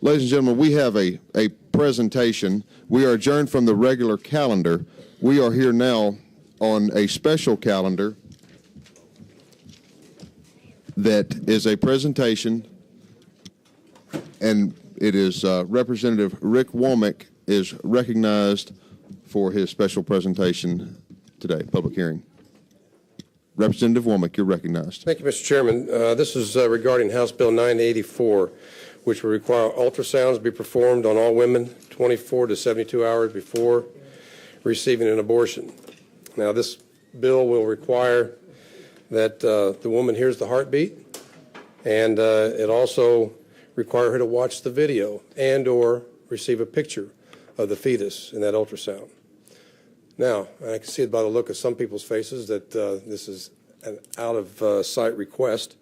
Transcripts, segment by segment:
Ladies and gentlemen, we have a presentation. We are adjourned from the regular calendar. We are here now on a special calendar that is a presentation, and it is Representative Rick Womack is recognized for his special presentation today, public hearing. Representative Womack, you're recognized. Thank you, Mr. Chairman. This is regarding House Bill 984, which will require ultrasounds be performed on all women 24 to 72 hours before receiving an abortion. Now, this bill will require that the woman hears the heartbeat, and it also require her to watch the video and or receive a picture of the fetus in that ultrasound. Now, I can see it by the look of some people's faces that this is an out-of-sight request.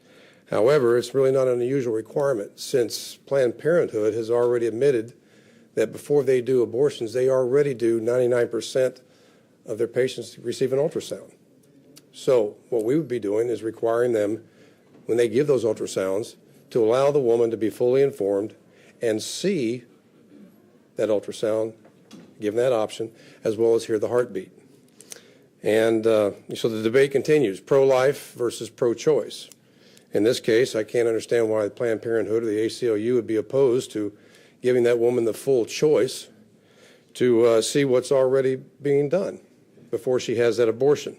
However, it's really not an unusual requirement, since Planned Parenthood has already admitted that before they do abortions, they already do 99% of their patients receive an ultrasound. So what we would be doing is requiring them, when they give those ultrasounds, to allow the woman to be fully informed and see that ultrasound, given that option, as well as hear the heartbeat. And so the debate continues, pro-life versus pro-choice. In this case, I can't understand why Planned Parenthood or the ACLU would be opposed to giving that woman the full choice to see what's already being done before she has that abortion.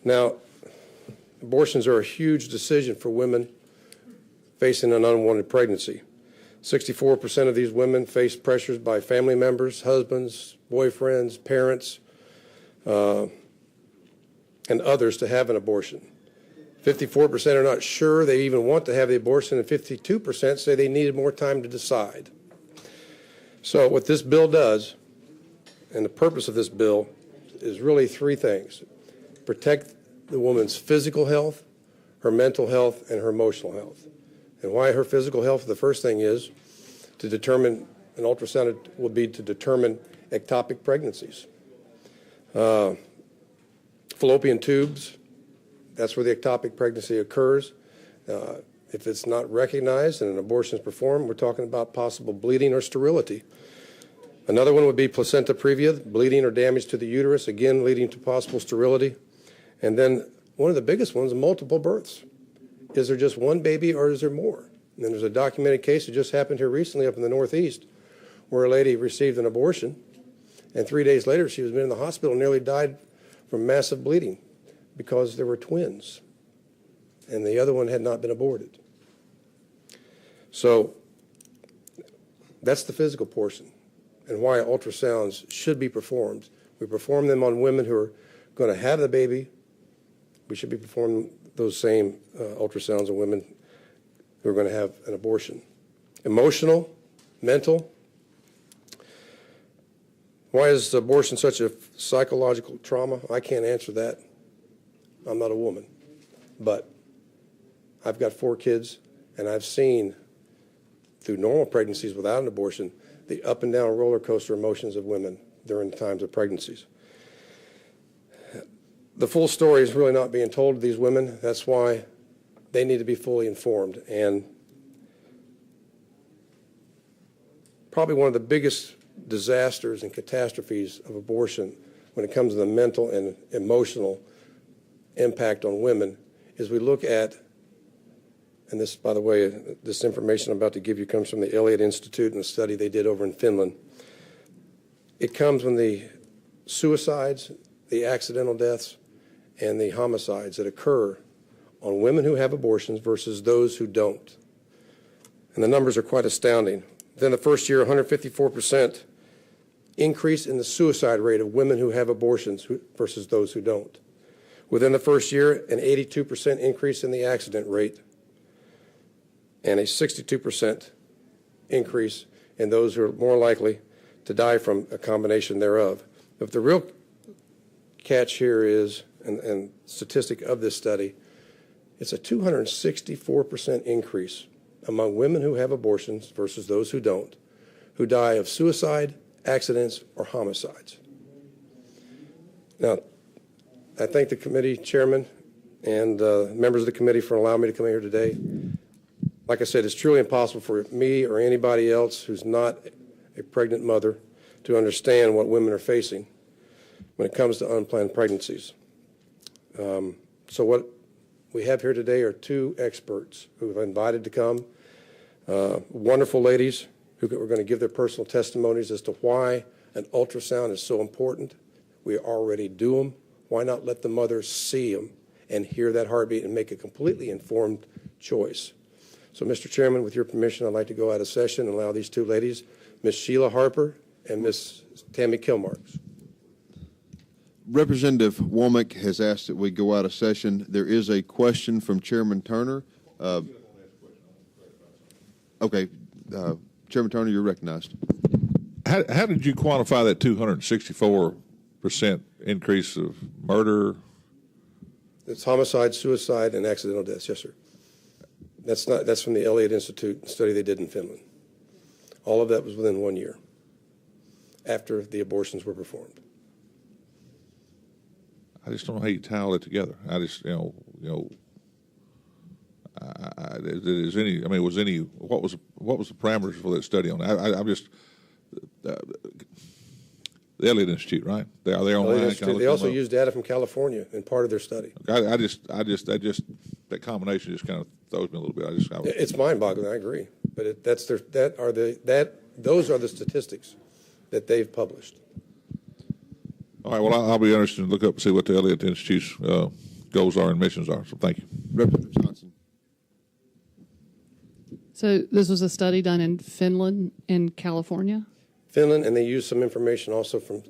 Now, abortions are a huge decision for women facing an unwanted pregnancy. 64% of these women face pressures by family members, husbands, boyfriends, parents, and others to have an abortion. 54% are not sure they even want to have the abortion, and 52% say they needed more time to decide. So what this bill does, and the purpose of this bill, is really three things. Protect the woman's physical health, her mental health, and her emotional health. And why her physical health? The first thing is to determine, an ultrasound will be to determine ectopic pregnancies. Fallopian tubes, that's where the ectopic pregnancy occurs. If it's not recognized and an abortion is performed, we're talking about possible bleeding or sterility. Another one would be placenta previa, bleeding or damage to the uterus, again leading to possible sterility. And then one of the biggest ones, multiple births. Is there just one baby or is there more? And then there's a documented case that just happened here recently up in the Northeast where a lady received an abortion, and 3 days later she was in the hospital and nearly died from massive bleeding because there were twins and the other one had not been aborted. So that's the physical portion and why ultrasounds should be performed. We perform them on women who are going to have the baby. We should be performing those same ultrasounds on women who are going to have an abortion. Emotional, mental. Why is abortion such a psychological trauma? I can't answer that. I'm not a woman. But I've got 4 kids, and I've seen through normal pregnancies without an abortion the up and down roller coaster emotions of women during times of pregnancies. The full story is really not being told to these women. That's why they need to be fully informed. And probably one of the biggest disasters and catastrophes of abortion when it comes to the mental and emotional impact on women is we look at, and this, by the way, this information I'm about to give you comes from the Elliott Institute and a study they did over in Finland. It comes when the suicides, the accidental deaths, and the homicides that occur on women who have abortions versus those who don't. And the numbers are quite astounding. Within the first year, 154% increase in the suicide rate of women who have abortions versus those who don't. Within the first year, an 82% increase in the accident rate and a 62% increase in those who are more likely to die from a combination thereof. But the real catch here is, and statistic of this study, it's a 264% increase among women who have abortions versus those who don't, who die of suicide, accidents, or homicides. Now, I thank the committee chairman and members of the committee for allowing me to come here today. I'd Like I said, it's truly impossible for me or anybody else who's not a pregnant mother to understand what women are facing when it comes to unplanned pregnancies. So what we have here today are two experts who have invited to come, wonderful ladies who are going to give their personal testimonies as to why an ultrasound is so important. We already do them. Why not let the mother see them and hear that heartbeat and make a completely informed choice? So, Mr. Chairman, with your permission, I'd like to go out of session and allow these two ladies, Ms. Sheila Harper and Ms. Tammy Kilmarks. Representative Womack has asked that we go out of session. There is a question from Chairman Turner. Okay, Chairman Turner, you're recognized. How did you quantify that 264% increase of murder? It's homicide, suicide, and accidental deaths. Yes, sir. That's from the Elliott Institute study they did in Finland. All of that was within 1 year after the abortions were performed. I just don't know how you tie all that together. I just, is any? I mean, was any? What was the parameters for that study on? I'm just the Elliott Institute, right? They are there online. They also used data from California in part of their study. That combination just kind of throws me a little bit. It's mind-boggling. I agree, but those are the statistics that they've published. All right. Well, I'll be interested to look up and see what the Elliott Institute's goals are and missions are. So, thank you, Representative Johnson. So this was a study done in Finland and California? Finland, and they used some information also from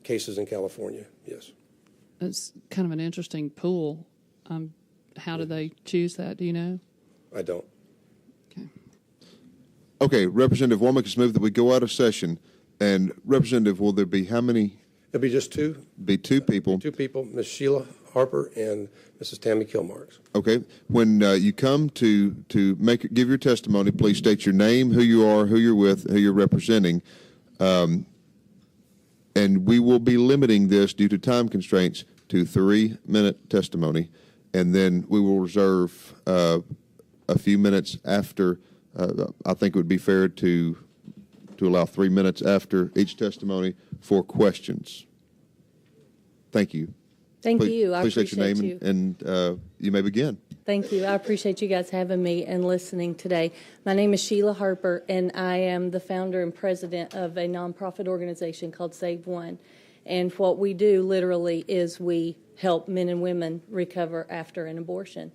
cases in California, yes. It's kind of an interesting pool. How did they choose that? Do you know? I don't. Okay. Okay, Representative Womack has moved that we go out of session. And Representative, will there be how many? It'll be just two. Be two people. Two people, Ms. Sheila Harper and Mrs. Tammy Kilmarks. Okay. When you come to give your testimony, please state your name, who you are, who you're with, who you're representing. And we will be limiting this due to time constraints to 3-minute testimony. And then we will reserve a few minutes after. I think it would be fair to allow 3 minutes after each testimony for questions. Thank you. Thank please, you. I please appreciate state your name and you may begin. Thank you. I appreciate you guys having me and listening today. My name is Sheila Harper, and I am the founder and president of a nonprofit organization called Save One. And what we do literally is we help men and women recover after an abortion.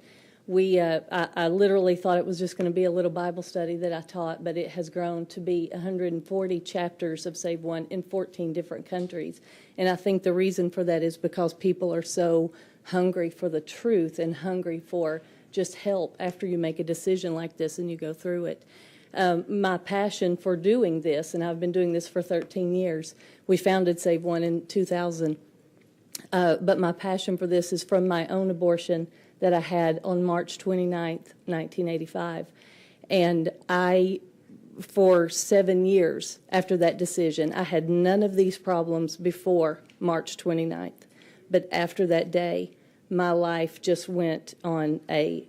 I literally thought it was just going to be a little Bible study that I taught, but it has grown to be 140 chapters of Save One in 14 different countries. And I think the reason for that is because people are so hungry for the truth and hungry for just help after you make a decision like this and you go through it. My passion for doing this, and I've been doing this for 13 years, we founded Save One in 2000, but my passion for this is from my own abortion that I had on March 29th, 1985. And for 7 years after that decision, I had none of these problems before March 29th. But after that day, my life just went on a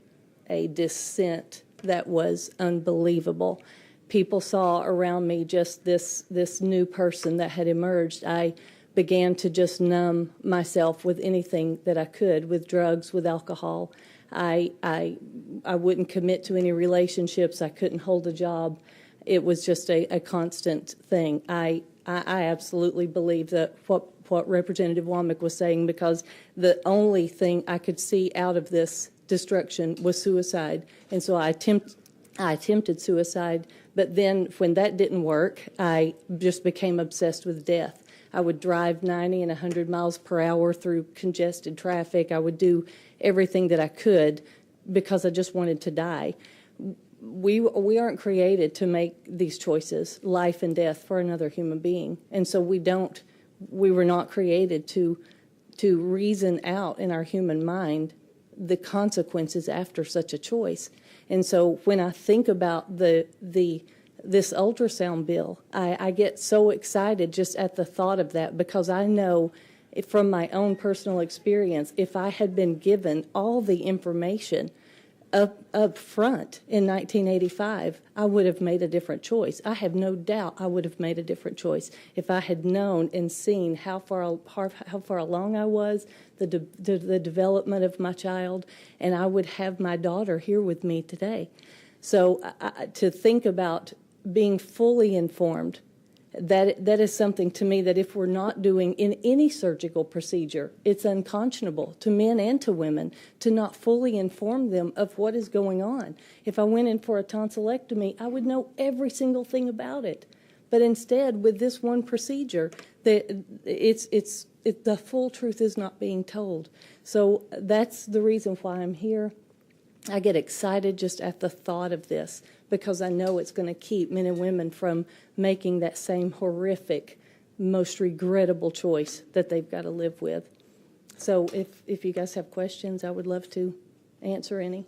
descent that was unbelievable. People saw around me just this new person that had emerged. I began to just numb myself with anything that I could, with drugs, with alcohol. I wouldn't commit to any relationships. I couldn't hold a job. It was just a constant thing. I absolutely believe that what Representative Womack was saying, because the only thing I could see out of this destruction was suicide. And so I attempted suicide, but then when that didn't work, I just became obsessed with death. I would drive 90 and 100 miles per hour through congested traffic. I would do everything that I could because I just wanted to die. We aren't created to make these choices, life and death, for another human being. And so we were not created to reason out in our human mind the consequences after such a choice. And so when I think about this ultrasound bill, I get so excited just at the thought of that, because I know from my own personal experience, if I had been given all the information up front in 1985, I would have made a different choice. I have no doubt I would have made a different choice if I had known and seen how far along I was, the development of my child, and I would have my daughter here with me today. So to think about being fully informed, that is something to me that if we're not doing in any surgical procedure, it's unconscionable to men and to women to not fully inform them of what is going on. If I went in for a tonsillectomy, I would know every single thing about it. But instead, with this one procedure, the full truth is not being told. So that's the reason why I'm here. I get excited just at the thought of this because I know it's going to keep men and women from making that same horrific, most regrettable choice that they've got to live with. So if you guys have questions, I would love to answer any.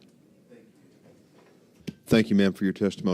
Thank you, ma'am, for your testimony.